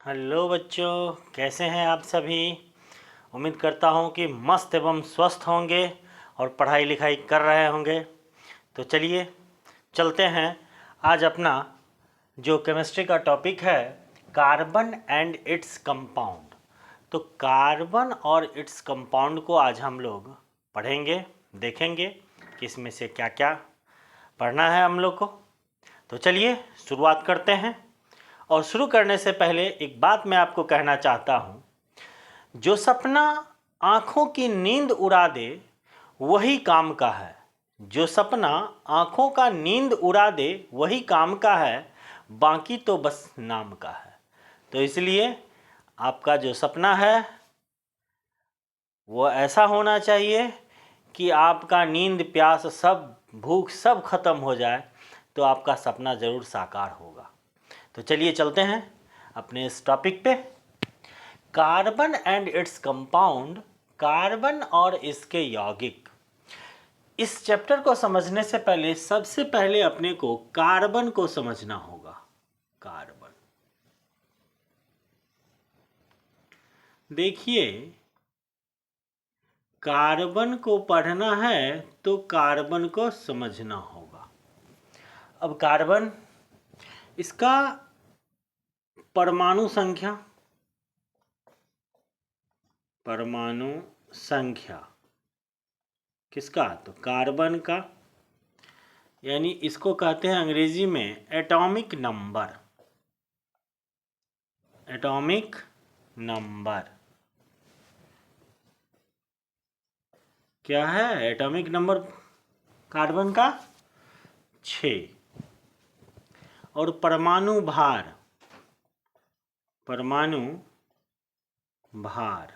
Hello बच्चों, कैसे हैं आप सभी। उम्मीद करता हूं कि मस्त एवं स्वस्थ होंगे और पढ़ाई लिखाई कर रहे होंगे। तो चलिए चलते हैं। आज अपना जो केमिस्ट्री का टॉपिक है, कार्बन एंड इट्स कंपाउंड। तो कार्बन और इट्स कंपाउंड को आज हम लोग पढ़ेंगे, देखेंगे कि इसमें से क्या क्या पढ़ना है हम लोग को। तो चलिए शुरुआत करते हैं। और शुरू करने से पहले एक बात मैं आपको कहना चाहता हूँ, जो सपना आँखों की नींद उड़ा दे वही काम का है। जो सपना आँखों का नींद उड़ा दे वही काम का है, बाकी तो बस नाम का है। तो इसलिए आपका जो सपना है वो ऐसा होना चाहिए कि आपका नींद प्यास सब भूख सब खत्म हो जाए, तो आपका सपना ज़रूर साकार होगा। तो चलिए चलते हैं अपने इस टॉपिक पे। Carbon and its compound, carbon और इसके यौगिक। इस चैप्टर को समझने से पहले सबसे पहले अपने को कार्बन को समझना होगा। कार्बन, देखिए कार्बन को पढ़ना है तो कार्बन को समझना होगा। अब कार्बन, इसका परमाणु संख्या, परमाणु संख्या किसका, तो कार्बन का, यानी इसको कहते हैं अंग्रेजी में एटॉमिक नंबर। एटॉमिक नंबर क्या है? एटॉमिक नंबर कार्बन का 6। और परमाणु भार, परमाणु भार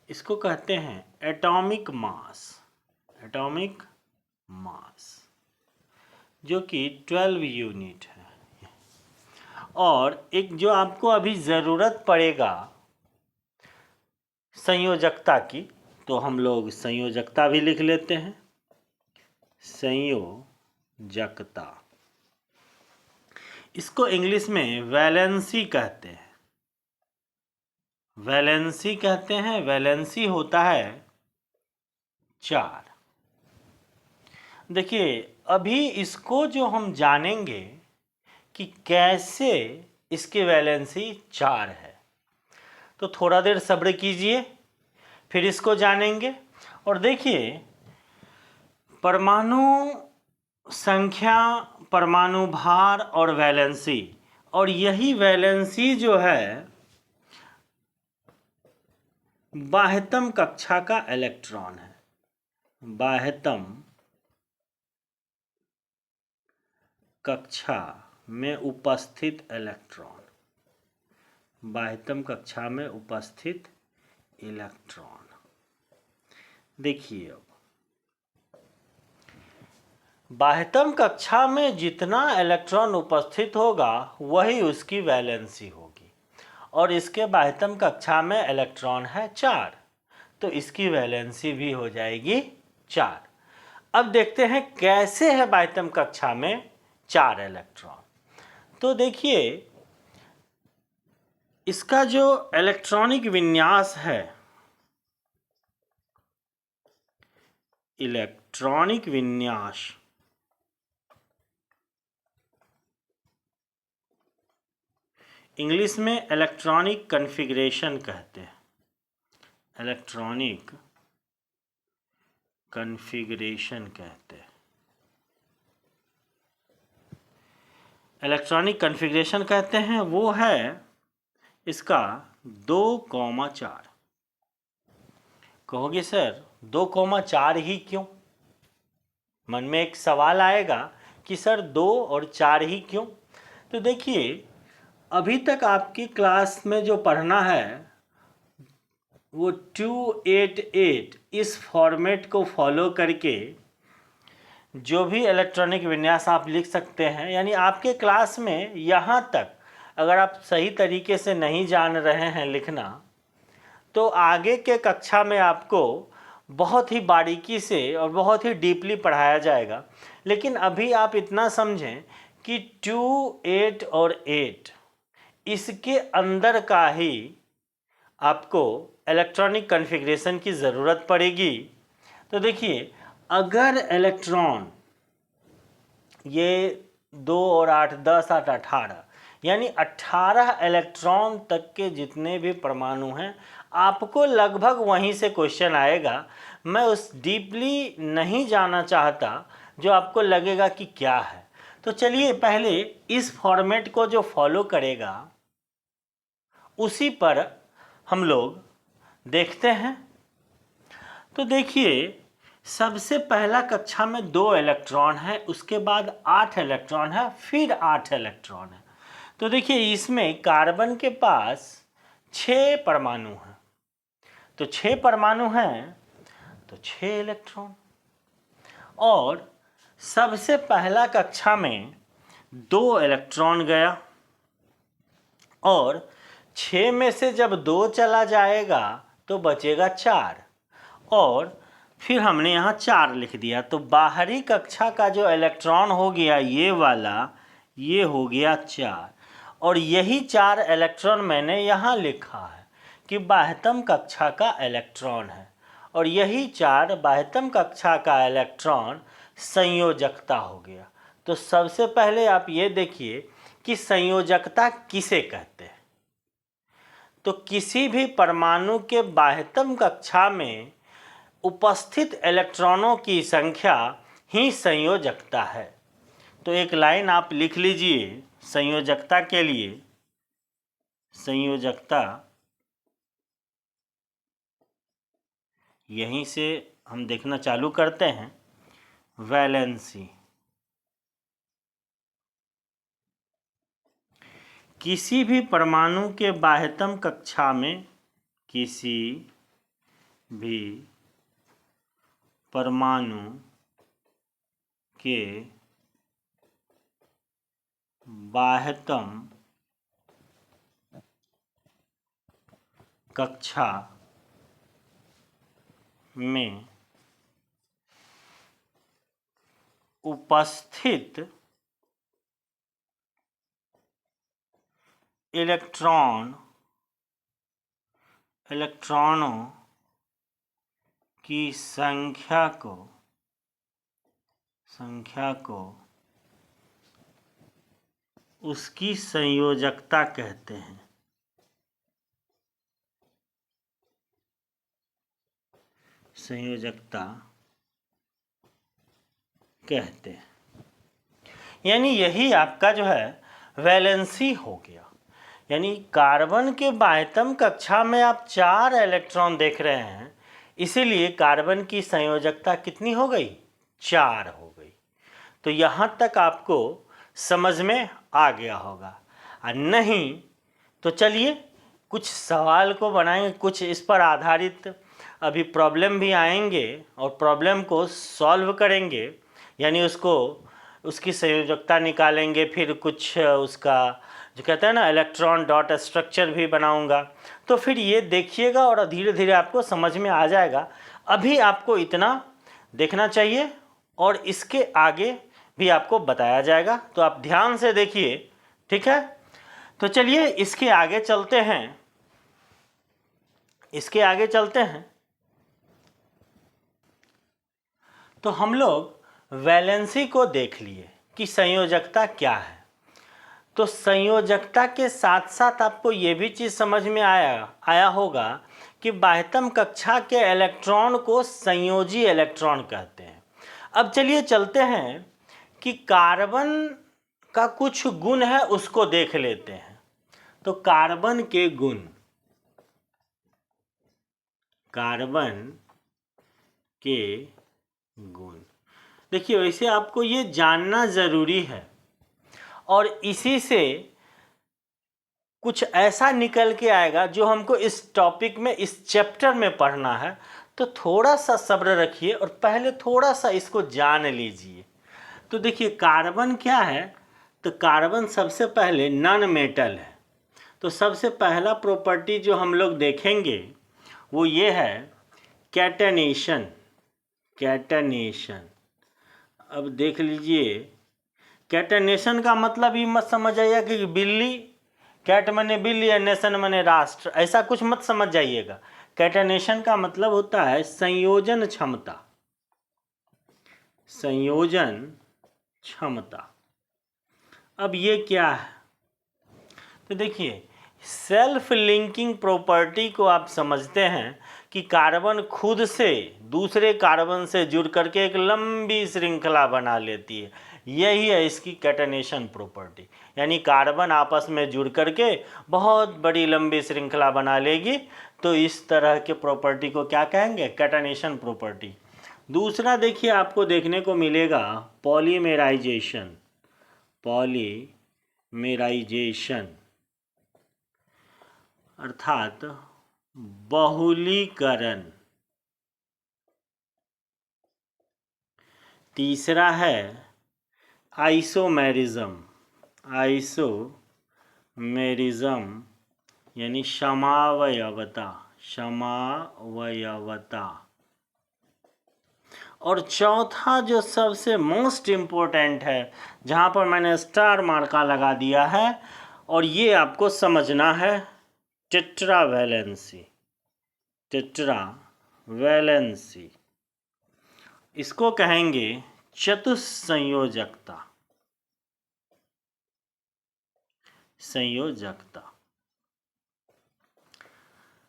इसको कहते हैं एटॉमिक मास। एटॉमिक मास जो कि 12 यूनिट है। और एक जो आपको अभी ज़रूरत पड़ेगा संयोजकता की, तो हम लोग संयोजकता भी लिख लेते हैं। संयोजकता, इसको इंग्लिश में वैलेंसी कहते हैं। वैलेंसी कहते हैं। वैलेंसी होता है 4। देखिए अभी इसको जो हम जानेंगे कि कैसे इसकी वैलेंसी 4 है, तो थोड़ा देर सब्र कीजिए, फिर इसको जानेंगे। और देखिए परमाणु संख्या, परमाणु भार और वैलेंसी, और यही वैलेंसी जो है बाह्यतम कक्षा का इलेक्ट्रॉन है। बाह्यतम कक्षा में उपस्थित इलेक्ट्रॉन, बाह्यतम कक्षा में उपस्थित इलेक्ट्रॉन। देखिए अब बाह्यतम कक्षा में जितना इलेक्ट्रॉन उपस्थित होगा वही उसकी वैलेंसी होगी। और इसके बाह्यतम कक्षा में इलेक्ट्रॉन है 4, तो इसकी वैलेंसी भी हो जाएगी 4। अब देखते हैं कैसे है बाह्यतम कक्षा में 4 इलेक्ट्रॉन। तो देखिए इसका जो इलेक्ट्रॉनिक विन्यास है, इलेक्ट्रॉनिक विन्यास, इंग्लिश में इलेक्ट्रॉनिक कॉन्फ़िगरेशन कहते हैं। इलेक्ट्रॉनिक कॉन्फ़िगरेशन कहते हैं। इलेक्ट्रॉनिक कॉन्फ़िगरेशन कहते हैं वो है इसका 2,4। कहोगे सर 2,4 ही क्यों? मन में एक सवाल आएगा कि सर 2 और 4 ही क्यों? तो देखिए अभी तक आपकी क्लास में जो पढ़ना है वो 288 इस फॉर्मेट को फॉलो करके जो भी इलेक्ट्रॉनिक विन्यास आप लिख सकते हैं। यानी आपके क्लास में यहाँ तक अगर आप सही तरीके से नहीं जान रहे हैं लिखना, तो आगे के कक्षा में आपको बहुत ही बारीकी से और बहुत ही डीपली पढ़ाया जाएगा। लेकिन अभी आप इतना समझें कि 2, 8 और 8 इसके अंदर का ही आपको इलेक्ट्रॉनिक कॉन्फ़िगरेशन की ज़रूरत पड़ेगी। तो देखिए, अगर इलेक्ट्रॉन ये 2 और 8 10 8 18 यानी 18 इलेक्ट्रॉन तक के जितने भी परमाणु हैं, आपको लगभग वहीं से क्वेश्चन आएगा। मैं उस डीपली नहीं जाना चाहता जो आपको लगेगा कि क्या है। तो चलिए पहले इस फॉर्मेट को जो फॉलो करेगा उसी पर हम लोग देखते हैं। तो देखिए, सबसे पहला कक्षा में 2 इलेक्ट्रॉन है, उसके बाद 8 इलेक्ट्रॉन है, फिर 8 इलेक्ट्रॉन है। तो देखिए, इसमें कार्बन के पास 6 परमाणु हैं। तो 6 परमाणु हैं तो 6 इलेक्ट्रॉन। और सबसे पहला कक्षा में 2 इलेक्ट्रॉन गया और 6 में से जब 2 चला जाएगा तो बचेगा 4, और फिर हमने यहाँ 4 लिख दिया। तो बाहरी कक्षा का जो इलेक्ट्रॉन हो गया ये वाला, ये हो गया 4, और यही 4 इलेक्ट्रॉन मैंने यहाँ लिखा है कि बाह्यतम कक्षा का इलेक्ट्रॉन है, और यही 4 बाह्यतम कक्षा का इलेक्ट्रॉन संयोजकता हो गया। तो सबसे पहले आप ये देखिए कि संयोजकता किसे कहते हैं। तो किसी भी परमाणु के बाह्यतम कक्षा में उपस्थित इलेक्ट्रॉनों की संख्या ही संयोजकता है। तो एक लाइन आप लिख लीजिए संयोजकता के लिए। संयोजकता, यहीं से हम देखना चालू करते हैं। वैलेंसी, किसी भी परमाणु के बाह्यतम कक्षा में, किसी भी परमाणु के बाह्यतम कक्षा में उपस्थित इलेक्ट्रॉनों की संख्या को उसकी संयोजकता कहते हैं। संयोजकता कहते हैं, यानी यही आपका जो है वैलेंसी हो गया। यानी कार्बन के बाह्यतम कक्षा में आप 4 इलेक्ट्रॉन देख रहे हैं, इसीलिए कार्बन की संयोजकता कितनी हो गई? 4 हो गई। तो यहाँ तक आपको समझ में आ गया होगा। और नहीं तो चलिए कुछ सवाल को बनाएंगे, कुछ इस पर आधारित अभी प्रॉब्लम भी आएंगे और प्रॉब्लम को सॉल्व करेंगे, यानी उसकी संयोजकता निकालेंगे। फिर कुछ उसका जो कहते हैं ना इलेक्ट्रॉन डॉट स्ट्रक्चर भी बनाऊंगा। तो फिर ये देखिएगा और धीरे धीरे आपको समझ में आ जाएगा। अभी आपको इतना देखना चाहिए और इसके आगे भी आपको बताया जाएगा, तो आप ध्यान से देखिए, ठीक है। तो चलिए इसके आगे चलते हैं। तो हम लोग वैलेंसी को देख लिए कि संयोजकता क्या है। तो संयोजकता के साथ साथ आपको ये भी चीज़ समझ में आया होगा कि बाह्यतम कक्षा के इलेक्ट्रॉन को संयोजी इलेक्ट्रॉन कहते हैं। अब चलिए चलते हैं कि कार्बन का कुछ गुण है उसको देख लेते हैं। तो कार्बन के गुण, देखिए वैसे आपको ये जानना ज़रूरी है, और इसी से कुछ ऐसा निकल के आएगा जो हमको इस टॉपिक में, इस चैप्टर में पढ़ना है। तो थोड़ा सा सब्र रखिए और पहले थोड़ा सा इसको जान लीजिए। तो देखिए कार्बन क्या है, तो कार्बन सबसे पहले नॉन मेटल है। तो सबसे पहला प्रॉपर्टी जो हम लोग देखेंगे वो ये है कैटेनेशन। अब देख लीजिए, कैटेनेशन का मतलब ये मत समझ आइए कि बिल्ली कैट मने बिल्ली या नेशन मने राष्ट्र, ऐसा कुछ मत समझ जाइएगा। कैटेनेशन का मतलब होता है संयोजन क्षमता, संयोजन क्षमता। अब ये क्या है? तो देखिए, सेल्फ लिंकिंग प्रॉपर्टी को आप समझते हैं कि कार्बन खुद से दूसरे कार्बन से जुड़ करके एक लंबी श्रृंखला बना लेती है। यही है इसकी कैटेनेशन प्रॉपर्टी, यानी कार्बन आपस में जुड़ करके बहुत बड़ी लंबी श्रृंखला बना लेगी। तो इस तरह के प्रॉपर्टी को क्या कहेंगे? Catenation property. दूसरा देखिए, आपको देखने को मिलेगा पॉलीमेराइजेशन, पॉलीमेराइजेशन अर्थात बहुलीकरण। तीसरा है आइसोमेरिज्म, आइसोमेरिज्म यानी समावयवता, समावयवता। और चौथा जो सबसे मोस्ट इम्पोर्टेंट है, जहाँ पर मैंने स्टार मार्का लगा दिया है और ये आपको समझना है, टेट्रावैलेंसी, टेट्रावैलेंसी। इसको कहेंगे चतुस्संयोजकता, संयोजकता।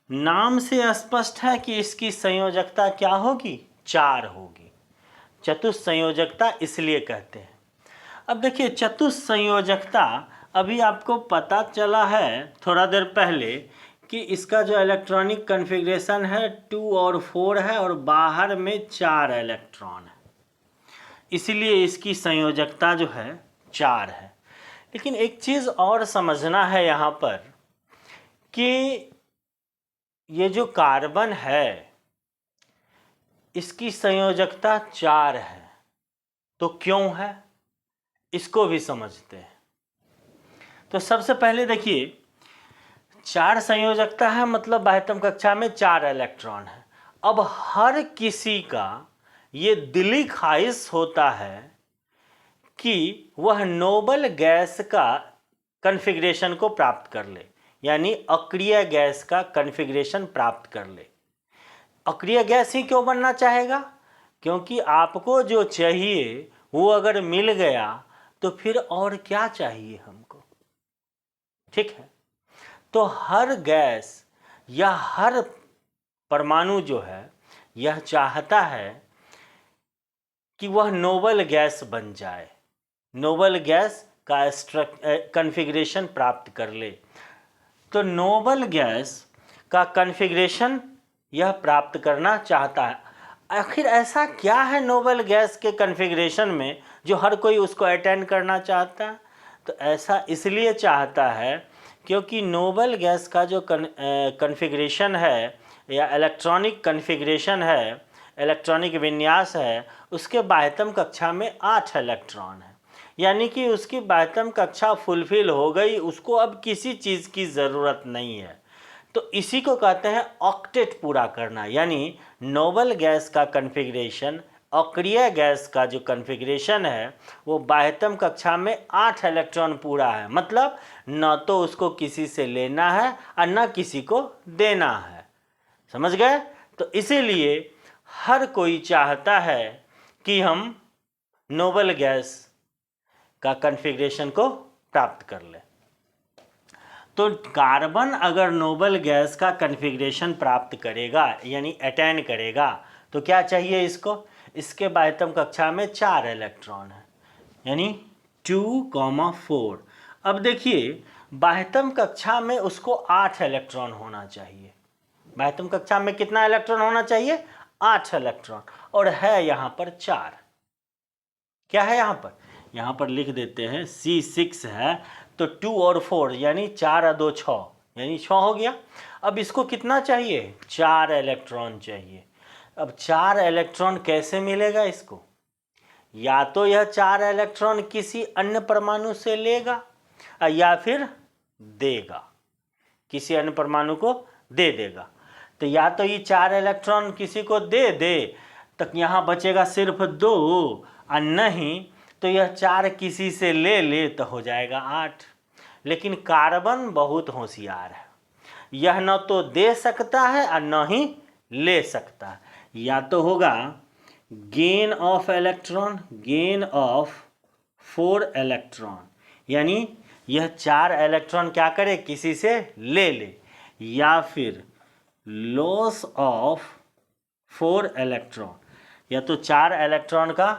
नाम से स्पष्ट है कि इसकी संयोजकता क्या होगी? 4 होगी। चतुस्संयोजकता इसलिए कहते हैं। अब देखिए, चतुस्संयोजकता अभी आपको पता चला है थोड़ा देर पहले कि इसका जो इलेक्ट्रॉनिक कॉन्फ़िगरेशन है 2 और 4 है और बाहर में 4 इलेक्ट्रॉन है, इसलिए इसकी संयोजकता जो है 4 है। लेकिन एक चीज़ और समझना है यहाँ पर कि ये जो कार्बन है इसकी संयोजकता 4 है, तो क्यों है इसको भी समझते हैं। तो सबसे पहले देखिए, 4 संयोजकता है मतलब बाह्यतम कक्षा में 4 इलेक्ट्रॉन है। अब हर किसी का ये दिली ख्वाहिश होता है कि वह नोबल गैस का कॉन्फ़िगरेशन को प्राप्त कर ले, यानी अक्रिय गैस का कॉन्फ़िगरेशन प्राप्त कर ले। अक्रिय गैस ही क्यों बनना चाहेगा? क्योंकि आपको जो चाहिए वो अगर मिल गया तो फिर और क्या चाहिए हमको, ठीक है। तो हर गैस या हर परमाणु जो है यह चाहता है कि वह नोबल गैस बन जाए, नोबल गैस का कॉन्फ़िगरेशन प्राप्त कर ले। तो नोबल गैस का कॉन्फ़िगरेशन यह प्राप्त करना चाहता है। आखिर ऐसा क्या है नोबल गैस के कॉन्फ़िगरेशन में जो हर कोई उसको अटेंड करना चाहता है? तो ऐसा इसलिए चाहता है क्योंकि नोबल गैस का जो कॉन्फ़िगरेशन है या इलेक्ट्रॉनिक कॉन्फ़िगरेशन है, इलेक्ट्रॉनिक विन्यास है, उसके बाह्यतम कक्षा में 8 इलेक्ट्रॉन है, यानी कि उसकी बाह्यतम कक्षा फुलफिल हो गई, उसको अब किसी चीज़ की ज़रूरत नहीं है। तो इसी को कहते हैं ऑक्टेट पूरा करना, यानी नोबल गैस का कॉन्फ़िगरेशन, अक्रिय गैस का जो कॉन्फ़िगरेशन है वो बाह्यतम कक्षा में 8 इलेक्ट्रॉन पूरा है, मतलब न तो उसको किसी से लेना है और न किसी को देना है। समझ गए? तो इसीलिए हर कोई चाहता है कि हम नोबल गैस का कॉन्फ़िगरेशन को प्राप्त कर लें। तो कार्बन अगर नोबल गैस का कॉन्फ़िगरेशन प्राप्त करेगा यानी अटेन करेगा तो क्या चाहिए इसको? इसके बाह्यतम कक्षा में 4 इलेक्ट्रॉन है, यानी 2,4। अब देखिए, बाह्यतम कक्षा में उसको 8 इलेक्ट्रॉन होना चाहिए। बाह्यतम कक्षा में कितना इलेक्ट्रॉन होना चाहिए? 8 इलेक्ट्रॉन, और है यहाँ पर 4। क्या है यहाँ पर? यहाँ पर लिख देते हैं C6 है, तो 2 और 4 यानी 4 और 2 6, यानी 6 हो गया। अब इसको कितना चाहिए? 4 इलेक्ट्रॉन चाहिए। अब 4 इलेक्ट्रॉन कैसे मिलेगा इसको? या तो यह 4 इलेक्ट्रॉन किसी अन्य परमाणु से लेगा या फिर देगा, किसी अन्य परमाणु को दे देगा। तो या तो ये 4 इलेक्ट्रॉन किसी को दे दे तक यहाँ बचेगा सिर्फ 2, और नहीं तो यह 4 किसी से ले ले तो हो जाएगा 8। लेकिन कार्बन बहुत होशियार है, यह न तो दे सकता है और न ही ले सकता है। या तो होगा gain of electron, gain of 4 electron, यानी यह 4 इलेक्ट्रॉन क्या करे, किसी से ले ले, या फिर लॉस ऑफ 4 इलेक्ट्रॉन, या तो 4 इलेक्ट्रॉन का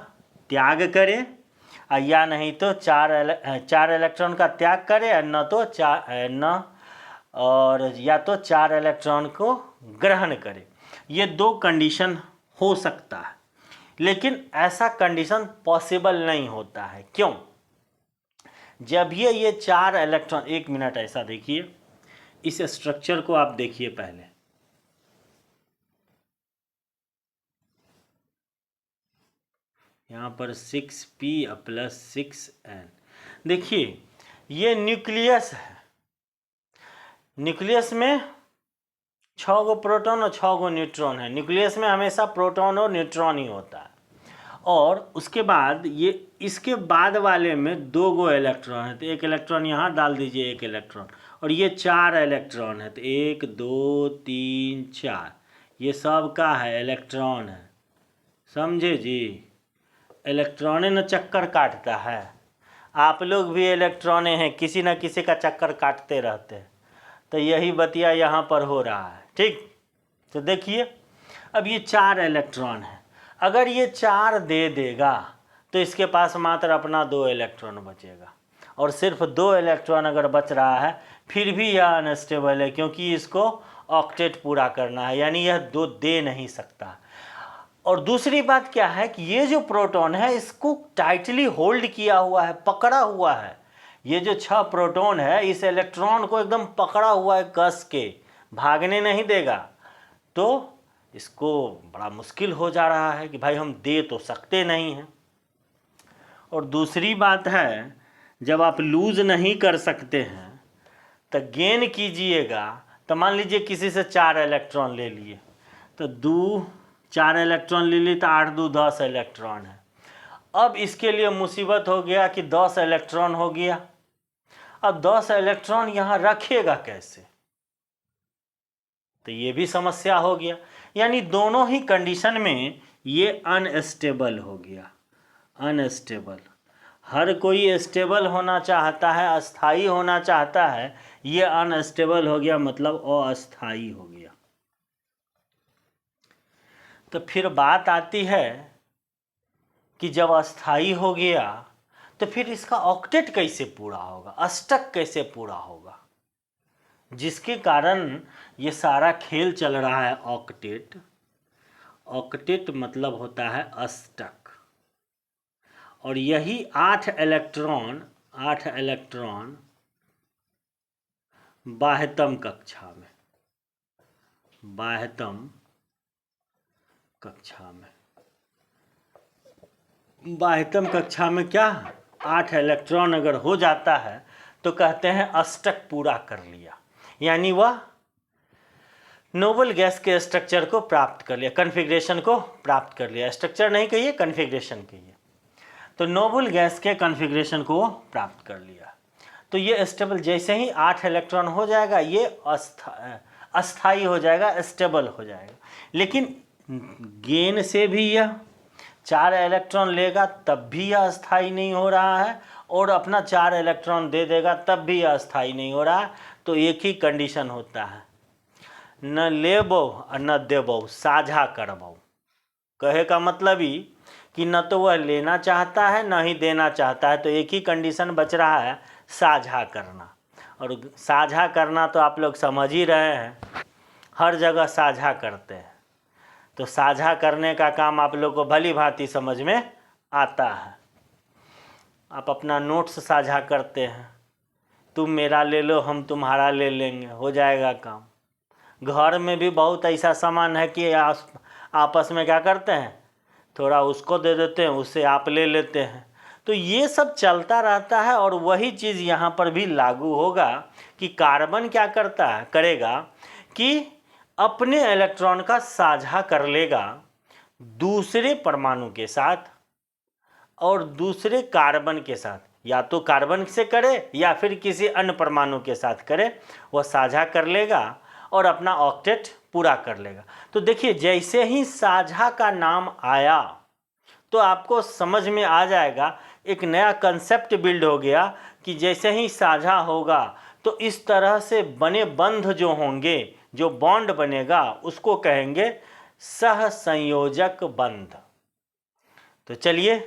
त्याग करे या नहीं तो 4 इलेक्ट्रॉन का त्याग करे और या तो 4 इलेक्ट्रॉन को ग्रहण करे। ये 2 कंडीशन हो सकता है, लेकिन ऐसा कंडीशन पॉसिबल नहीं होता है। क्यों? जब ये 4 इलेक्ट्रॉन, 1 मिनट ऐसा देखिए, इस स्ट्रक्चर को आप देखिए पहले, यहाँ पर 6p + 6n, देखिए ये न्यूक्लियस है, न्यूक्लियस में 6 गो प्रोटॉन और 6 गो न्यूट्रॉन है। न्यूक्लियस में हमेशा प्रोटॉन और न्यूट्रॉन ही होता है, और उसके बाद ये इसके बाद वाले में 2 गो इलेक्ट्रॉन है, तो 1 इलेक्ट्रॉन यहाँ डाल दीजिए, 1 इलेक्ट्रॉन, और ये 4 इलेक्ट्रॉन है, तो 1 2 3 4, ये सब का है इलेक्ट्रॉन है, समझे जी। इलेक्ट्रॉने न चक्कर काटता है, आप लोग भी इलेक्ट्रॉने हैं, किसी न किसी का चक्कर काटते रहते हैं, तो यही बतिया यहाँ पर हो रहा है, ठीक। तो देखिए अब ये 4 इलेक्ट्रॉन है, अगर ये 4 दे देगा तो इसके पास मात्र अपना 2 इलेक्ट्रॉन बचेगा, और सिर्फ 2 इलेक्ट्रॉन अगर बच रहा है फिर भी यह अनस्टेबल है, क्योंकि इसको ऑक्टेट पूरा करना है, यानी यह 2 दे नहीं सकता। और दूसरी बात क्या है कि ये जो प्रोटॉन है इसको टाइटली होल्ड किया हुआ है, पकड़ा हुआ है। ये जो 6 प्रोटॉन है इस इलेक्ट्रॉन को एकदम पकड़ा हुआ है, कस के भागने नहीं देगा, तो इसको बड़ा मुश्किल हो जा रहा है कि भाई हम दे तो सकते नहीं हैं। और दूसरी बात है, जब आप लूज नहीं कर सकते हैं तो गेन कीजिएगा, तो मान लीजिए किसी से 4 इलेक्ट्रॉन ले लिए, तो 4 इलेक्ट्रॉन ले लिए तो 8 2 10 इलेक्ट्रॉन है। अब इसके लिए मुसीबत हो गया कि 10 इलेक्ट्रॉन हो गया, अब 10 इलेक्ट्रॉन यहाँ रखेगा कैसे, तो ये भी समस्या हो गया। यानी दोनों ही कंडीशन में ये अनस्टेबल हो गया, अनस्टेबल। हर कोई स्टेबल होना चाहता है, अस्थाई होना चाहता है, ये अनस्टेबल हो गया, मतलब अस्थाई हो गया। तो फिर बात आती है कि जब अस्थाई हो गया तो फिर इसका ऑक्टेट कैसे पूरा होगा, अष्टक कैसे पूरा होगा, जिसके कारण ये सारा खेल चल रहा है। ऑक्टेट, ऑक्टेट मतलब होता है अष्टक, और यही 8 इलेक्ट्रॉन बाह्यतम कक्षा में, बाह्यतम कक्षा में क्या 8 इलेक्ट्रॉन अगर हो जाता है तो कहते हैं अष्टक पूरा कर लिया, यानी वह नोबल गैस के स्ट्रक्चर को प्राप्त कर लिया, कॉन्फ़िगरेशन को प्राप्त कर लिया। स्ट्रक्चर नहीं कहिए, कॉन्फ़िगरेशन कहिए। तो नोबल गैस के कॉन्फ़िगरेशन को प्राप्त कर लिया, तो ये स्टेबल, जैसे ही 8 इलेक्ट्रॉन हो जाएगा ये अस्थाई हो जाएगा, स्टेबल हो जाएगा। लेकिन गेन से भी यह 4 इलेक्ट्रॉन लेगा तब भी यह अस्थाई नहीं हो रहा है, और अपना 4 इलेक्ट्रॉन दे देगा तब भी यह अस्थाई नहीं हो रहा है। तो एक ही कंडीशन होता है, न लेबो और न देबो, साझा करबो। कहे का मतलब ही कि न तो वह लेना चाहता है न ही देना चाहता है, तो एक ही कंडीशन बच रहा है, साझा करना। और साझा करना तो आप लोग समझ ही रहे हैं, हर जगह साझा करते हैं, तो साझा करने का काम आप लोग को भली भांति समझ में आता है। आप अपना नोट्स साझा करते हैं, तुम मेरा ले लो हम तुम्हारा ले लेंगे, हो जाएगा काम। घर में भी बहुत ऐसा सामान है कि आपस में क्या करते हैं, थोड़ा उसको दे देते हैं, उससे आप ले लेते हैं। तो ये सब चलता रहता है, और वही चीज़ यहाँ पर भी लागू होगा कि कार्बन क्या करेगा कि अपने इलेक्ट्रॉन का साझा कर लेगा दूसरे परमाणु के साथ और दूसरे कार्बन के साथ, या तो कार्बन से करे या फिर किसी अन्य परमाणु के साथ करे, वह साझा कर लेगा और अपना ऑक्टेट पूरा कर लेगा। तो देखिए जैसे ही साझा का नाम आया तो आपको समझ में आ जाएगा, एक नया कंसेप्ट बिल्ड हो गया कि जैसे ही साझा होगा तो इस तरह से बने बंध जो होंगे, जो बॉन्ड बनेगा, उसको कहेंगे सहसंयोजक बंध। तो चलिए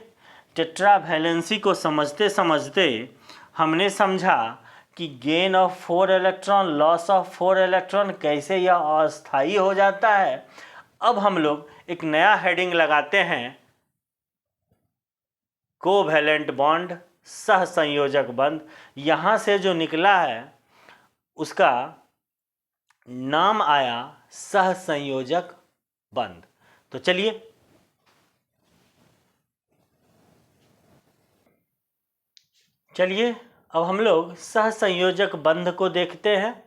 टेट्रावैलेंसी को समझते समझते हमने समझा कि gain of 4 electron, loss of 4 electron कैसे यह अस्थायी हो जाता है। अब हम लोग एक नया हेडिंग लगाते हैं, कोवैलेंट बॉन्ड, सहसंयोजक बंध। यहाँ से जो निकला है उसका नाम आया सहसंयोजक बंध। तो चलिए अब हम लोग सहसंयोजक बंध को देखते हैं।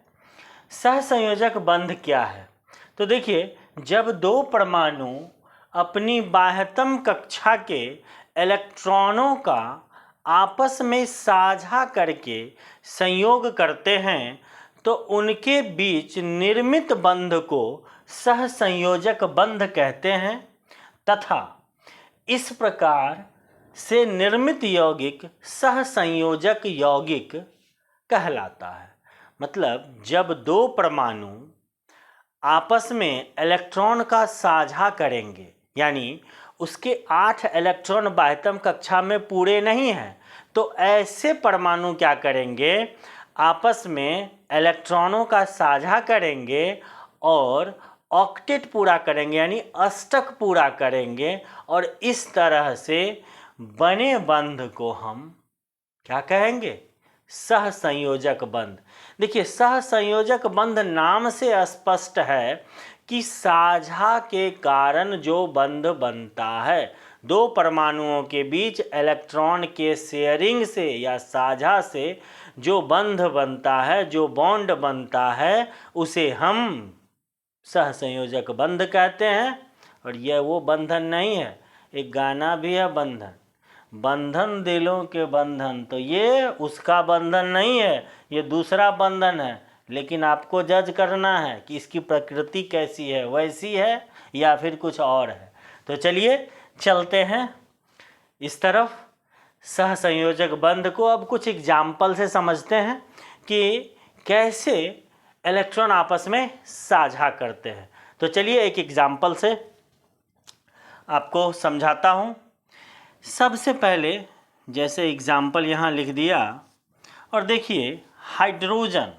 सहसंयोजक बंध क्या है? तो देखिए, जब दो परमाणु अपनी बाह्यतम कक्षा के इलेक्ट्रॉनों का आपस में साझा करके संयोग करते हैं तो उनके बीच निर्मित बंध को सहसंयोजक बंध कहते हैं, तथा इस प्रकार से निर्मित यौगिक सहसंयोजक यौगिक कहलाता है। मतलब जब दो परमाणु आपस में इलेक्ट्रॉन का साझा करेंगे, यानी उसके 8 इलेक्ट्रॉन बाह्यतम कक्षा में पूरे नहीं हैं, तो ऐसे परमाणु क्या करेंगे, आपस में इलेक्ट्रॉनों का साझा करेंगे और ऑक्टेट पूरा करेंगे, यानी अष्टक पूरा करेंगे, और इस तरह से बने बंध को हम क्या कहेंगे, सहसंयोजक बंध। देखिए सहसंयोजक बंध नाम से स्पष्ट है कि साझा के कारण जो बंध बनता है, दो परमाणुओं के बीच इलेक्ट्रॉन के शेयरिंग से या साझा से जो बंध बनता है, जो बॉन्ड बनता है, उसे हम सहसंयोजक बंध कहते हैं। और यह वो बंधन नहीं है, एक गाना भी है बंधन, बंधन दिलों के बंधन, तो ये उसका बंधन नहीं है, ये दूसरा बंधन है। लेकिन आपको जज करना है कि इसकी प्रकृति कैसी है, वैसी है या फिर कुछ और है। तो चलिए चलते हैं इस तरफ, सहसंयोजक बंध को अब कुछ एग्जाम्पल से समझते हैं कि कैसे इलेक्ट्रॉन आपस में साझा करते हैं। तो चलिए एक एग्जाम्पल से आपको समझाता हूँ। सबसे पहले जैसे एग्जाम्पल यहाँ लिख दिया, और देखिए हाइड्रोजन,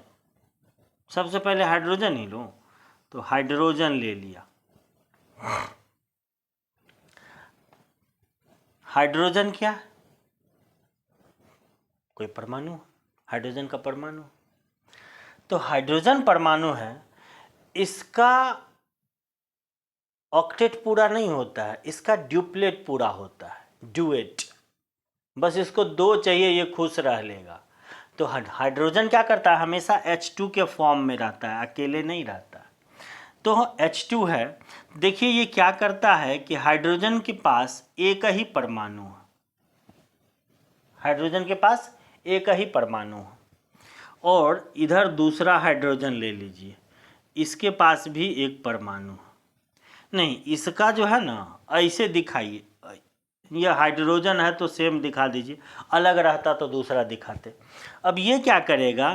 सबसे पहले हाइड्रोजन ही लो, तो हाइड्रोजन ले लिया। हाइड्रोजन क्या है? कोई परमाणु, हाइड्रोजन का परमाणु। तो हाइड्रोजन परमाणु है, इसका ऑक्टेट पूरा नहीं होता है, इसका ड्यूप्लेट पूरा होता है, ड्यूएट। बस इसको 2 चाहिए, ये खुश रह लेगा। तो हाइड्रोजन क्या करता है, हमेशा H2 के फॉर्म में रहता है, अकेले नहीं रहता। तो H2 है, देखिए ये क्या करता है कि हाइड्रोजन के पास एक ही परमाणु है, हाइड्रोजन के पास एक ही परमाणु है, और इधर दूसरा हाइड्रोजन ले लीजिए, इसके पास भी एक परमाणु है। नहीं, इसका जो है ना ऐसे दिखाइए, यह हाइड्रोजन है तो सेम दिखा दीजिए, अलग रहता तो दूसरा दिखाते। अब ये क्या करेगा,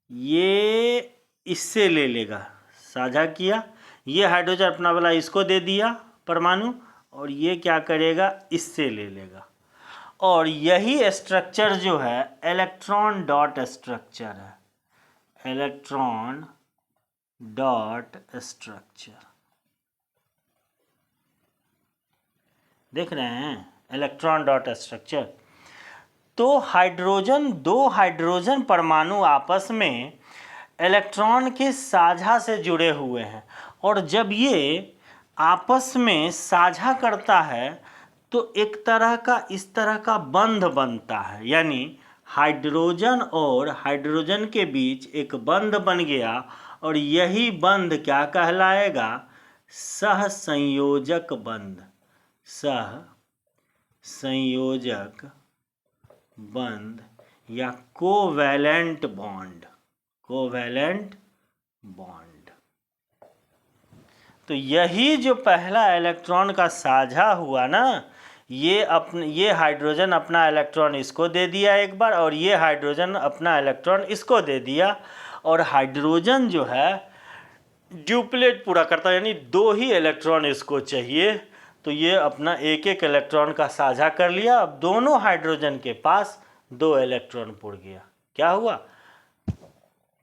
ये इससे ले लेगा, साझा किया, ये हाइड्रोजन अपना वाला इसको दे दिया परमाणु, और ये क्या करेगा, इससे ले लेगा। और यही स्ट्रक्चर जो है इलेक्ट्रॉन डॉट स्ट्रक्चर है, इलेक्ट्रॉन डॉट स्ट्रक्चर, देख रहे हैं, इलेक्ट्रॉन डॉट स्ट्रक्चर। तो हाइड्रोजन, 2 हाइड्रोजन परमाणु आपस में इलेक्ट्रॉन के साझा से जुड़े हुए हैं, और जब ये आपस में साझा करता है तो एक तरह का इस तरह का बंध बनता है, यानी हाइड्रोजन और हाइड्रोजन के बीच एक बंध बन गया, और यही बंध क्या कहलाएगा, सहसंयोजक बंध, सहसंयोजक बंध या कोवैलेंट बॉन्ड, कोवैलेंट बॉन्ड। तो यही जो पहला इलेक्ट्रॉन का साझा हुआ ना, ये हाइड्रोजन अपना इलेक्ट्रॉन इसको दे दिया एक बार, और ये हाइड्रोजन अपना इलेक्ट्रॉन इसको दे दिया, और हाइड्रोजन जो है ड्यूप्लेट पूरा करता है, यानी 2 ही इलेक्ट्रॉन इसको चाहिए, तो ये अपना एक एक इलेक्ट्रॉन का साझा कर लिया। अब दोनों हाइड्रोजन के पास 2 इलेक्ट्रॉन पुड़ गया। क्या हुआ?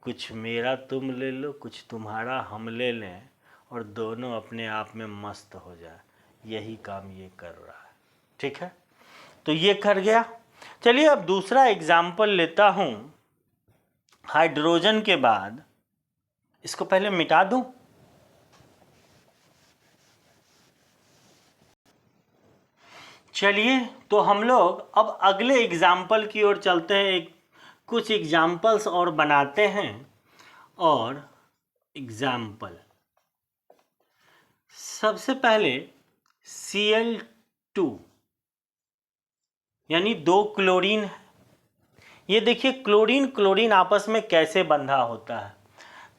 कुछ मेरा तुम ले लो, कुछ तुम्हारा हम ले लें, और दोनों अपने आप में मस्त हो जाए। यही काम ये कर रहा है। ठीक है, तो ये कर गया। चलिए अब दूसरा एग्जाम्पल लेता हूं। हाइड्रोजन के बाद इसको पहले मिटा दूं। चलिए तो हम लोग अब अगले एग्जाम्पल की ओर चलते हैं। कुछ एग्जाम्पल्स और बनाते हैं। और एग्जाम्पल सबसे पहले Cl2 यानी 2 क्लोरीन है। ये देखिए क्लोरीन क्लोरीन आपस में कैसे बंधा होता है।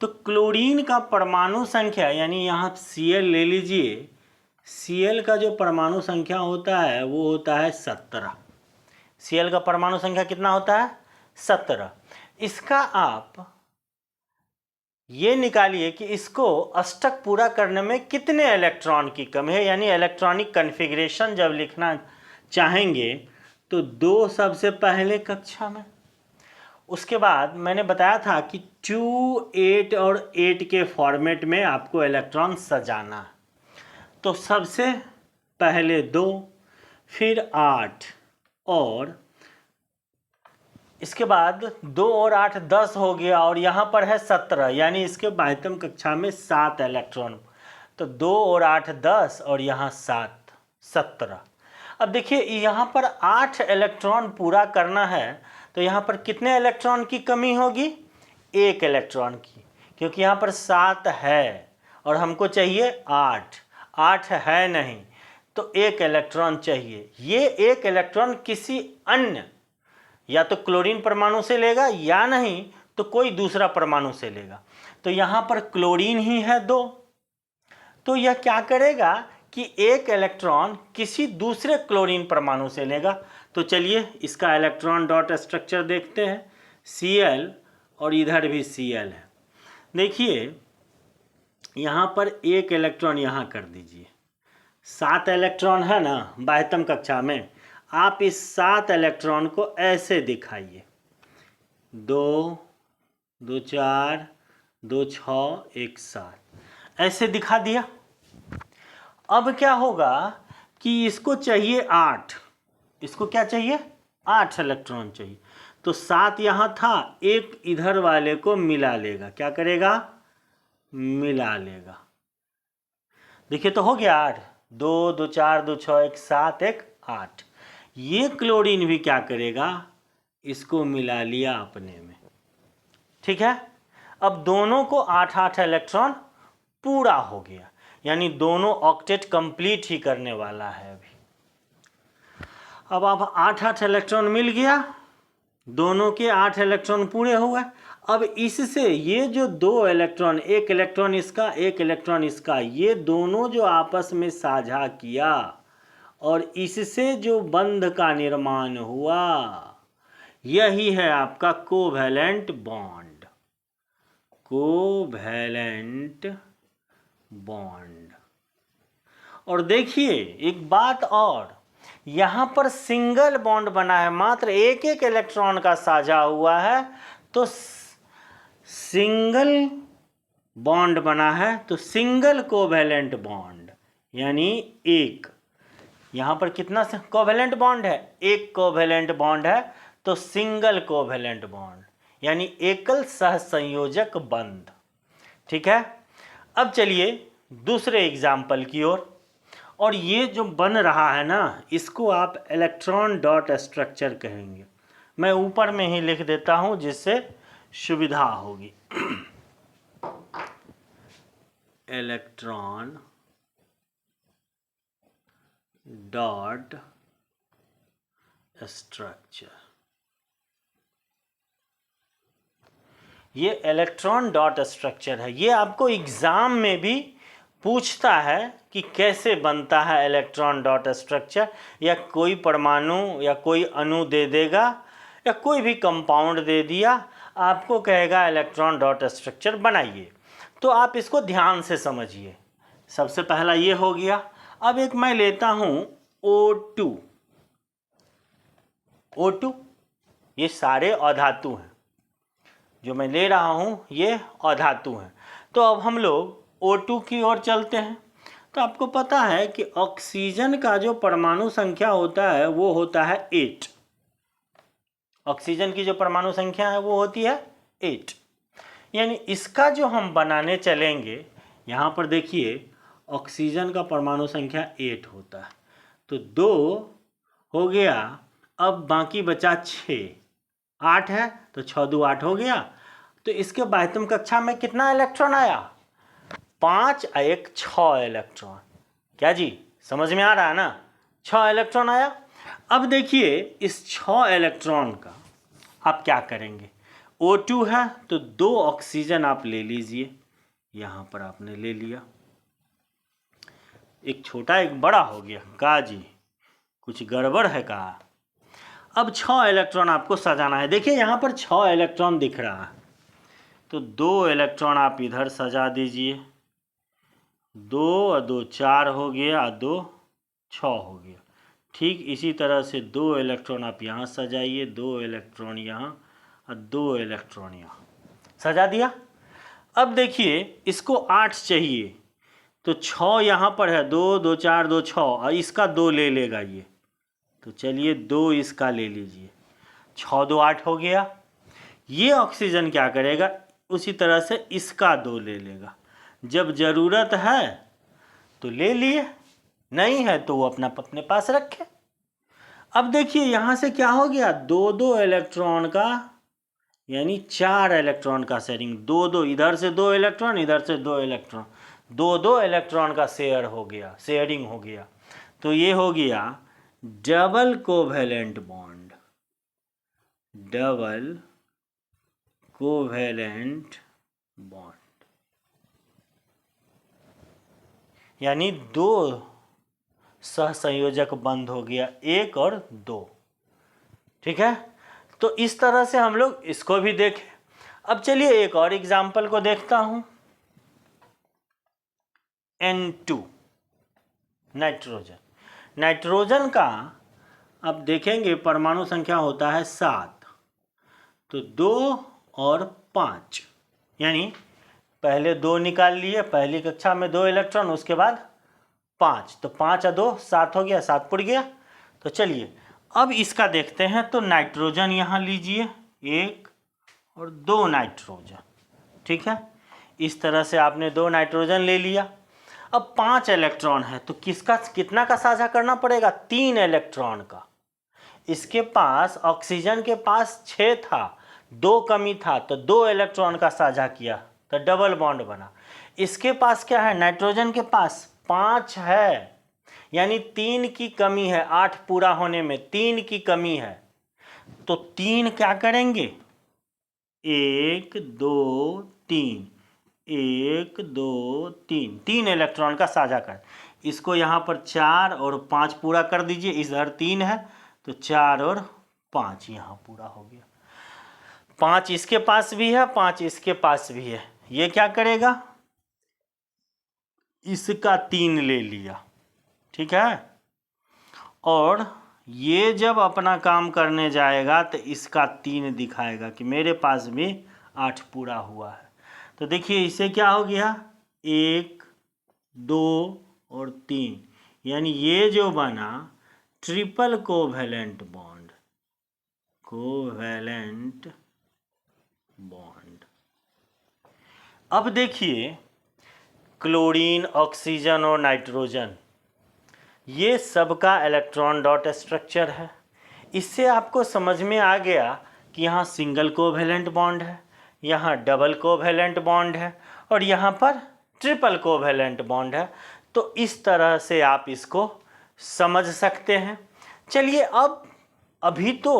तो क्लोरीन का परमाणु संख्या, यानी यहाँ Cl ले लीजिए, Cl का जो परमाणु संख्या होता है वो होता है 17। Cl का परमाणु संख्या कितना होता है? 17। इसका आप ये निकालिए कि इसको अष्टक पूरा करने में कितने इलेक्ट्रॉन की कमी है, यानी इलेक्ट्रॉनिक कन्फिग्रेशन जब लिखना चाहेंगे तो 2 सबसे पहले कक्षा में। उसके बाद मैंने बताया था कि 2, 8 और 8 के फॉर्मेट में आपको इलेक्ट्रॉन सजाना। तो सबसे पहले 2, फिर 8, और इसके बाद 2 और 8 10 हो गया, और यहाँ पर है 17, यानी इसके बाह्यतम कक्षा में 7 इलेक्ट्रॉन। तो 2 और 8 10, और यहाँ 7 17। अब देखिए यहाँ पर 8 इलेक्ट्रॉन पूरा करना है, तो यहाँ पर कितने इलेक्ट्रॉन की कमी होगी? 1 इलेक्ट्रॉन की, क्योंकि यहाँ पर 7 है और हमको चाहिए 8। 8 है नहीं, तो 1 इलेक्ट्रॉन चाहिए। ये 1 इलेक्ट्रॉन किसी अन्य, या तो क्लोरीन परमाणु से लेगा, या नहीं तो कोई दूसरा परमाणु से लेगा। तो यहाँ पर क्लोरीन ही है 2, तो यह क्या करेगा कि 1 इलेक्ट्रॉन किसी दूसरे क्लोरीन परमाणु से लेगा। तो चलिए इसका इलेक्ट्रॉन डॉट स्ट्रक्चर देखते हैं। Cl और इधर भी Cl है। देखिए यहाँ पर 1 इलेक्ट्रॉन यहाँ कर दीजिए। 7 इलेक्ट्रॉन है ना बाह्यतम कक्षा में, आप इस 7 इलेक्ट्रॉन को ऐसे दिखाइए, 2, 2 4, 2 6, 1 7, ऐसे दिखा दिया। अब क्या होगा कि इसको चाहिए 8, इसको क्या चाहिए? 8 इलेक्ट्रॉन चाहिए। तो 7 यहाँ था, 1 इधर वाले को मिला लेगा। क्या करेगा? मिला लेगा। देखिए तो हो गया 8, 2, 2 4, 2 6, 1 7, 1 8। ये क्लोरीन भी क्या करेगा? इसको मिला लिया अपने में। ठीक है, अब दोनों को 8-8 इलेक्ट्रॉन पूरा हो गया, यानी दोनों ऑक्टेट कंप्लीट ही करने वाला है अभी। अब 8-8 इलेक्ट्रॉन मिल गया, दोनों के 8 इलेक्ट्रॉन पूरे हुए। अब इससे ये जो 2 इलेक्ट्रॉन, 1 इलेक्ट्रॉन इसका 1 इलेक्ट्रॉन इसका, ये दोनों जो आपस में साझा किया और इससे जो बंध का निर्माण हुआ, यही है आपका कोवैलेंट बॉन्ड। Covalent bond. और देखिए एक बात और, यहाँ पर सिंगल बॉन्ड बना है, मात्र 1-1 इलेक्ट्रॉन का साझा हुआ है, तो सिंगल बॉन्ड बना है, तो सिंगल कोवैलेंट बॉन्ड, यानी 1। यहाँ पर कितना कोवैलेंट बॉन्ड है? 1 कोवैलेंट बॉन्ड है, तो सिंगल कोवैलेंट बॉन्ड, यानी एकल सहसंयोजक बंध। ठीक है, अब चलिए दूसरे एग्जाम्पल की ओर। और ये जो बन रहा है ना, इसको आप इलेक्ट्रॉन डॉट स्ट्रक्चर कहेंगे। मैं ऊपर में ही लिख देता हूं जिससे सुविधा होगी। Electron dot structure. ये इलेक्ट्रॉन डॉट स्ट्रक्चर है। ये आपको एग्ज़ाम में भी पूछता है कि कैसे बनता है इलेक्ट्रॉन डॉट स्ट्रक्चर, या कोई परमाणु या कोई अणु दे देगा या कोई भी कंपाउंड दे दिया, आपको कहेगा इलेक्ट्रॉन डॉट स्ट्रक्चर बनाइए। तो आप इसको ध्यान से समझिए। सबसे पहला ये हो गया। अब एक मैं लेता हूँ O2। O2 ये सारे अधातु हैं, जो मैं ले रहा हूँ ये अधातु हैं। तो अब हम लोग O2 की ओर चलते हैं। तो आपको पता है कि ऑक्सीजन का जो परमाणु संख्या होता है वो होता है 8। ऑक्सीजन की जो परमाणु संख्या है वो होती है 8। यानी इसका जो हम बनाने चलेंगे, यहाँ पर देखिए ऑक्सीजन का परमाणु संख्या 8 होता है, तो 2 हो गया। अब बाकी बचा 6, 8 है तो 6 2 8 हो गया। तो इसके बाह्यतम कक्षा में कितना इलेक्ट्रॉन आया? 5 और 1 6 इलेक्ट्रॉन। क्या जी, समझ में आ रहा है ना? 6 इलेक्ट्रॉन आया। अब देखिए इस 6 इलेक्ट्रॉन का आप क्या करेंगे? O2 है तो 2 ऑक्सीजन आप ले लीजिए। यहाँ पर आपने ले लिया, एक छोटा एक बड़ा हो गया। का जी कुछ गड़बड़ है का? अब 6 इलेक्ट्रॉन आपको सजाना है। देखिए यहाँ पर 6 इलेक्ट्रॉन दिख रहा है, तो 2 इलेक्ट्रॉन आप इधर सजा दीजिए। 2 और 2 4 हो गया और 2 6 हो गया। ठीक इसी तरह से 2 इलेक्ट्रॉन आप यहाँ सजाइए, 2 इलेक्ट्रॉन यहाँ और 2 इलेक्ट्रॉन यहाँ सजा दिया। अब देखिए इसको 8 चाहिए, तो 6 यहाँ पर है, 2 2 4 2 6 और इसका 2 ले लेगा ये। तो चलिए 2 इसका ले लीजिए, 6 2 8 हो गया। ये ऑक्सीजन क्या करेगा? उसी तरह से इसका 2 ले लेगा। जब ज़रूरत है तो ले लिए, नहीं है तो वो अपने पास रखे। अब देखिए यहाँ से क्या हो गया? 2 2 इलेक्ट्रॉन का, यानी 4 इलेक्ट्रॉन का शेयरिंग। 2 2 इधर से 2 इलेक्ट्रॉन, इधर से 2 इलेक्ट्रॉन, 2 2 इलेक्ट्रॉन का शेयर हो गया, शेयरिंग हो गया। तो ये हो गया double covalent bond. Double covalent bond यानी 2 सहसंयोजक बंध हो गया, 1 और 2। ठीक है, तो इस तरह से हम लोग इसको भी देखें। अब चलिए एक और एग्जाम्पल को देखता हूं। N2 nitrogen. नाइट्रोजन का अब देखेंगे परमाणु संख्या होता है 7, तो 2 और 5, यानी पहले 2 निकाल लिए, पहली कक्षा में 2 इलेक्ट्रॉन, उसके बाद 5, तो 5 और 2 7 हो गया, 7 पुड़ गया। तो चलिए अब इसका देखते हैं। तो नाइट्रोजन यहाँ लीजिए, 1 और 2 नाइट्रोजन। ठीक है, इस तरह से आपने 2 नाइट्रोजन ले लिया। अब 5 इलेक्ट्रॉन है, तो किसका कितना का साझा करना पड़ेगा? 3 इलेक्ट्रॉन का। इसके पास ऑक्सीजन के पास 6 था, 2 कमी था, तो 2 इलेक्ट्रॉन का साझा किया तो डबल बॉन्ड बना। इसके पास क्या है? नाइट्रोजन के पास 5 है, यानी 3 की कमी है। 8 पूरा होने में 3 की कमी है, तो 3 क्या करेंगे? 1 2 3, 1 2 3, 3 इलेक्ट्रॉन का साझा कर। इसको यहाँ पर 4 और 5 पूरा कर दीजिए। इधर 3 है तो 4 और 5 यहाँ पूरा हो गया। 5 इसके पास भी है, 5 इसके पास भी है। ये क्या करेगा? इसका 3 ले लिया। ठीक है, और ये जब अपना काम करने जाएगा तो इसका 3 दिखाएगा कि मेरे पास भी 8 पूरा हुआ है। तो देखिए इसे क्या हो गया? 1 2 और 3, यानी ये जो बना triple covalent bond. Covalent bond. अब देखिए क्लोरीन, ऑक्सीजन और नाइट्रोजन, ये सबका इलेक्ट्रॉन डॉट स्ट्रक्चर है। इससे आपको समझ में आ गया कि यहाँ सिंगल कोवेलेंट बॉन्ड है, यहाँ डबल कोवेलेंट बॉन्ड है और यहाँ पर ट्रिपल कोवेलेंट बॉन्ड है। तो इस तरह से आप इसको समझ सकते हैं। चलिए अब अभी तो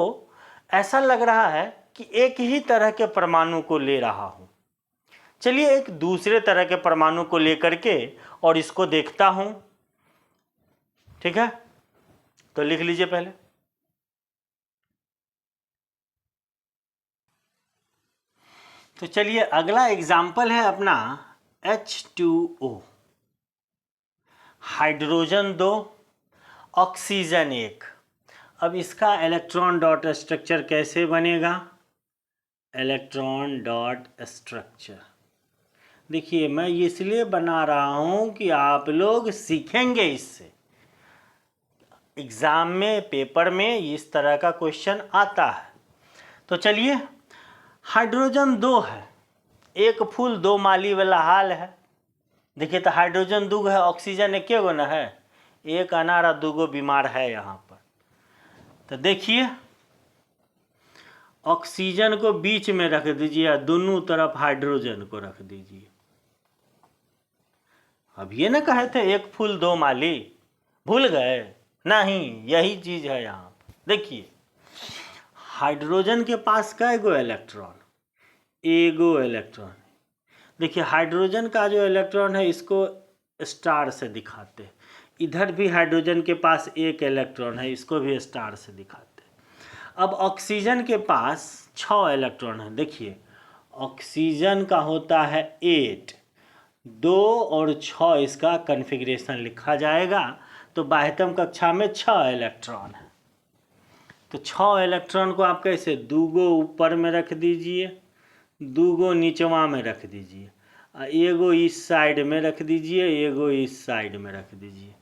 ऐसा लग रहा है कि एक ही तरह के परमाणु को ले रहा हूं। चलिए एक दूसरे तरह के परमाणु को लेकर के और इसको देखता हूं। ठीक है, तो लिख लीजिए पहले। तो चलिए अगला एग्जाम्पल है अपना H2O, हाइड्रोजन 2, ऑक्सीजन 1। अब इसका इलेक्ट्रॉन डॉट स्ट्रक्चर कैसे बनेगा? इलेक्ट्रॉन डॉट स्ट्रक्चर देखिए मैं इसलिए बना रहा हूं कि आप लोग सीखेंगे इससे। एग्जाम में, पेपर में इस तरह का क्वेश्चन आता है। तो चलिए, हाइड्रोजन 2 है, एक फूल दो माली वाला हाल है। देखिए तो हाइड्रोजन 2 है, ऑक्सीजन एक गो ना है, एक अनार 2 गो बीमार है यहाँ पर। तो देखिए ऑक्सीजन को बीच में रख दीजिए, दोनों तरफ हाइड्रोजन को रख दीजिए। अब ये ना कहे थे एक फूल दो माली, भूल गए? नहीं, यही चीज है यहाँ। देखिए हाइड्रोजन के पास कै गो इलेक्ट्रॉन? एगो इलेक्ट्रॉन। देखिए हाइड्रोजन का जो इलेक्ट्रॉन है इसको स्टार से दिखाते हैं। इधर भी हाइड्रोजन के पास एक इलेक्ट्रॉन है, इसको भी स्टार से दिखाते हैं। अब ऑक्सीजन के पास 6 इलेक्ट्रॉन है। देखिए ऑक्सीजन का होता है 8, 2 और 6 इसका कॉन्फ़िगरेशन लिखा जाएगा। तो बाह्यतम कक्षा में 6 इलेक्ट्रॉन है। तो 6 इलेक्ट्रॉन को आप कैसे, 2 गो ऊपर में रख दीजिए, 2 गो नीचवा में रख दीजिए, एगो इस साइड में रख दीजिए, एगो इस साइड में रख दीजिए।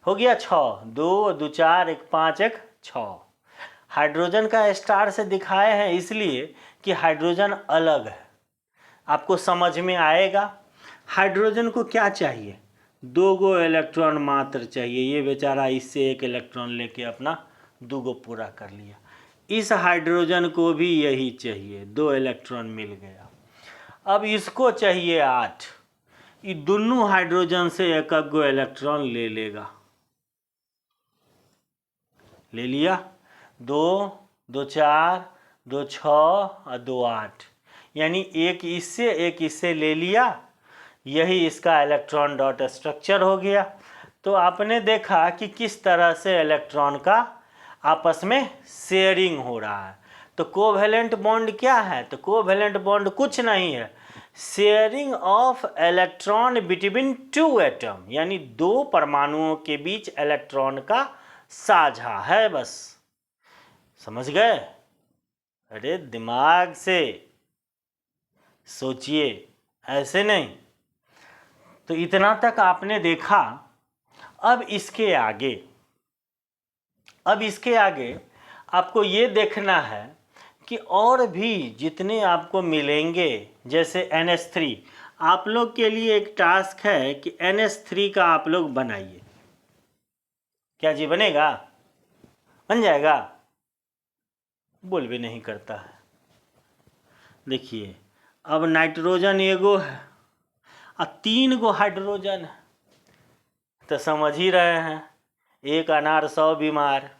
हो गया 6, 2 2 4 1 5 1 6। हाइड्रोजन का स्टार से दिखाए हैं इसलिए कि हाइड्रोजन अलग है, आपको समझ में आएगा। हाइड्रोजन को क्या चाहिए? 2 गो इलेक्ट्रॉन मात्र चाहिए। ये बेचारा इससे एक इलेक्ट्रॉन लेके अपना 2 गो पूरा कर लिया। इस हाइड्रोजन को भी यही चाहिए, 2 इलेक्ट्रॉन मिल गया। अब इसको चाहिए 8। ये दोनों हाइड्रोजन से एक गो इलेक्ट्रॉन ले लेगा। ले लिया, 2 2 4 2 6 और 2 8, यानी एक इससे ले लिया। यही इसका इलेक्ट्रॉन डॉट स्ट्रक्चर हो गया। तो आपने देखा कि किस तरह से इलेक्ट्रॉन का आपस में शेयरिंग हो रहा है। तो कोवैलेंट बॉन्ड क्या है? तो कोवैलेंट बॉन्ड कुछ नहीं है, sharing of electron between 2 atom, यानी 2 परमाणुओं के बीच इलेक्ट्रॉन का साझा है। बस समझ गए? अरे दिमाग से सोचिए, ऐसे नहीं। तो इतना तक आपने देखा। अब इसके आगे आपको ये देखना है कि और भी जितने आपको मिलेंगे, जैसे NH3, आप लोग के लिए एक टास्क है कि NH3 का आप लोग बनाइए। क्या जी बनेगा? बन जाएगा? बोल भी नहीं करता है। देखिए अब नाइट्रोजन एगो है और 3 गो हाइड्रोजन है, तो समझ ही रहे हैं, एक अनार 100 बीमार।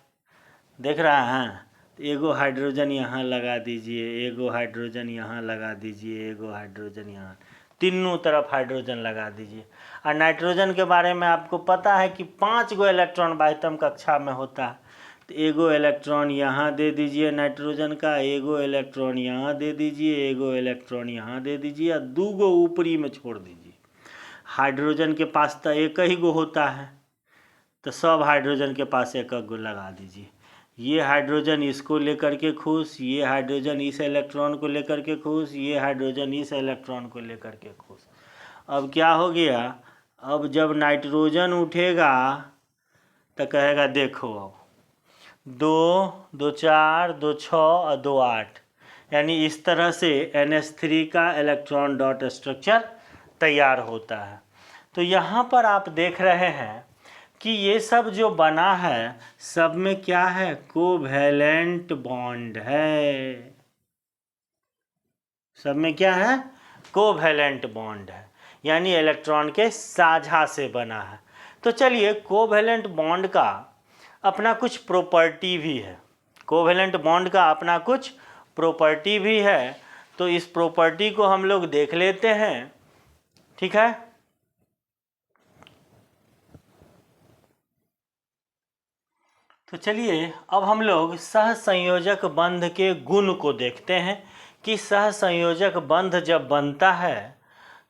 देख रहे हैं? तो एगो हाइड्रोजन यहाँ लगा दीजिए, एगो हाइड्रोजन यहाँ लगा दीजिए, एगो हाइड्रोजन यहाँ, तीनों तरफ हाइड्रोजन लगा दीजिए। और नाइट्रोजन के बारे में आपको पता है कि 5 गो इलेक्ट्रॉन बाह्यतम कक्षा में होता है। तो एगो इलेक्ट्रॉन यहाँ दे दीजिए नाइट्रोजन का, एगो इलेक्ट्रॉन यहाँ दे दीजिए, एगो इलेक्ट्रॉन यहाँ दे दीजिए, और 2 गो ऊपरी में छोड़ दीजिए। हाइड्रोजन के पास तो एक ही गो होता है, तो सब हाइड्रोजन के पास एक गो लगा दीजिए। ये हाइड्रोजन इसको लेकर के खुश, ये हाइड्रोजन इस इलेक्ट्रॉन को लेकर के खुश, ये हाइड्रोजन इस इलेक्ट्रॉन को लेकर के खुश। अब क्या हो गया? अब जब नाइट्रोजन उठेगा तो कहेगा देखो अब 2 2 4 2 6 और 2 8, यानी इस तरह से NH3 का इलेक्ट्रॉन डॉट स्ट्रक्चर तैयार होता है। तो यहाँ पर आप देख रहे हैं कि ये सब जो बना है सब में क्या है? कोवैलेंट बॉन्ड है। सब में क्या है? कोवैलेंट बॉन्ड है, यानी इलेक्ट्रॉन के साझा से बना है। तो चलिए कोवैलेंट बॉन्ड का अपना कुछ प्रॉपर्टी भी है। कोवैलेंट बॉन्ड का अपना कुछ प्रॉपर्टी भी है, तो इस प्रॉपर्टी को हम लोग देख लेते हैं। ठीक है, तो चलिए अब हम लोग सहसंयोजक बंध के गुण को देखते हैं कि सहसंयोजक बंध जब बनता है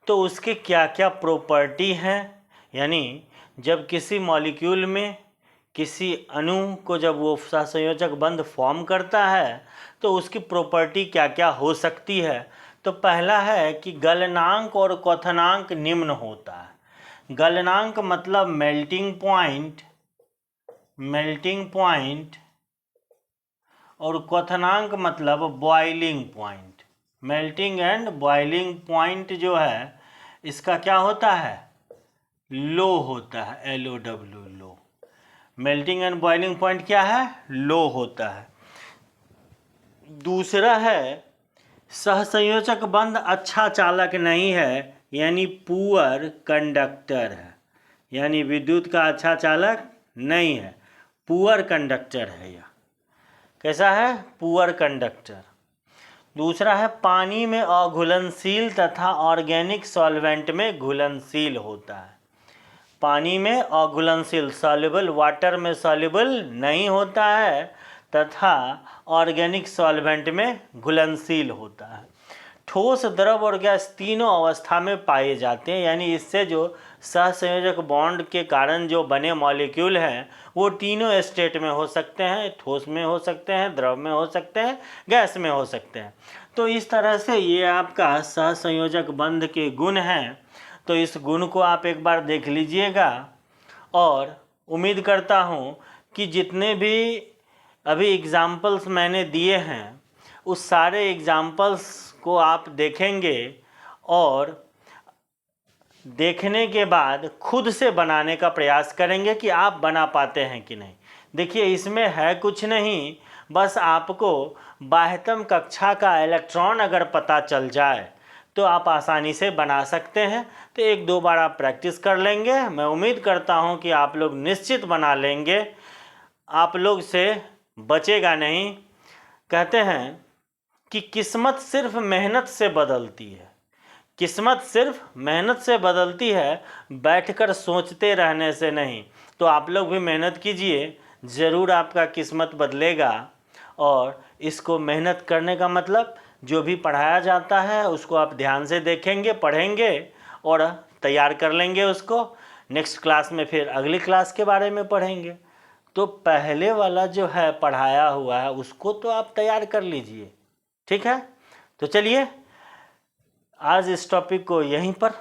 तो उसके क्या क्या प्रॉपर्टी हैं। यानी जब किसी मॉलिक्यूल में किसी अणु को जब वो सहसंयोजक बंध फॉर्म करता है तो उसकी प्रॉपर्टी क्या क्या हो सकती है। तो पहला है कि गलनांक और क्वथनांक निम्न होता है। गलनांक मतलब मेल्टिंग पॉइंट और क्वथनांक मतलब boiling point. Melting and boiling point जो है इसका क्या होता है, लो होता है, LOW, low. Melting and boiling point क्या है, लो होता है। दूसरा है सहसंयोजक बंध अच्छा चालक नहीं है, यानी पुअर कंडक्टर है, यानी विद्युत का अच्छा चालक नहीं है, पुअर कंडक्टर है। यह कैसा है, पुअर कंडक्टर। दूसरा है पानी में अघुलनशील तथा ऑर्गेनिक सॉल्वेंट में घुलनशील होता है। पानी में अघुलनशील, सॉल्युबल, वाटर में सॉल्युबल नहीं होता है तथा ऑर्गेनिक सॉल्वेंट में घुलनशील होता है। ठोस, द्रव और गैस तीनों अवस्था में पाए जाते हैं, यानी इससे जो सहसंयोजक बॉन्ड के कारण जो बने मॉलिक्यूल हैं वो तीनों स्टेट में हो सकते हैं, ठोस में हो सकते हैं, द्रव में हो सकते हैं, गैस में हो सकते हैं। तो इस तरह से ये आपका सहसंयोजक बंध के गुण हैं। तो इस गुण को आप एक बार देख लीजिएगा और उम्मीद करता हूँ कि जितने भी अभी एग्जाम्पल्स मैंने दिए हैं उस सारे एग्जाम्पल्स को आप देखेंगे और देखने के बाद खुद से बनाने का प्रयास करेंगे कि आप बना पाते हैं कि नहीं। देखिए इसमें है कुछ नहीं, बस आपको बाह्यतम कक्षा का इलेक्ट्रॉन अगर पता चल जाए तो आप आसानी से बना सकते हैं। तो एक दो बार आप प्रैक्टिस कर लेंगे, मैं उम्मीद करता हूं कि आप लोग निश्चित बना लेंगे, आप लोग से बचेगा नहीं। कहते हैं कि किस्मत सिर्फ मेहनत से बदलती है, किस्मत सिर्फ मेहनत से बदलती है, बैठकर सोचते रहने से नहीं। तो आप लोग भी मेहनत कीजिए, ज़रूर आपका किस्मत बदलेगा। और इसको मेहनत करने का मतलब जो भी पढ़ाया जाता है उसको आप ध्यान से देखेंगे, पढ़ेंगे और तैयार कर लेंगे उसको। नेक्स्ट क्लास में फिर अगली क्लास के बारे में पढ़ेंगे। तो पहले वाला जो है पढ़ाया हुआ है उसको तो आप तैयार कर लीजिए। ठीक है, तो चलिए आज इस टॉपिक को यहीं पर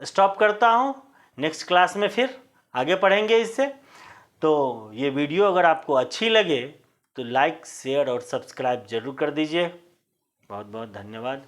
स्टॉप करता हूँ। नेक्स्ट क्लास में फिर आगे पढ़ेंगे इससे। तो ये वीडियो अगर आपको अच्छी लगे तो लाइक, शेयर और सब्सक्राइब ज़रूर कर दीजिए। बहुत बहुत धन्यवाद।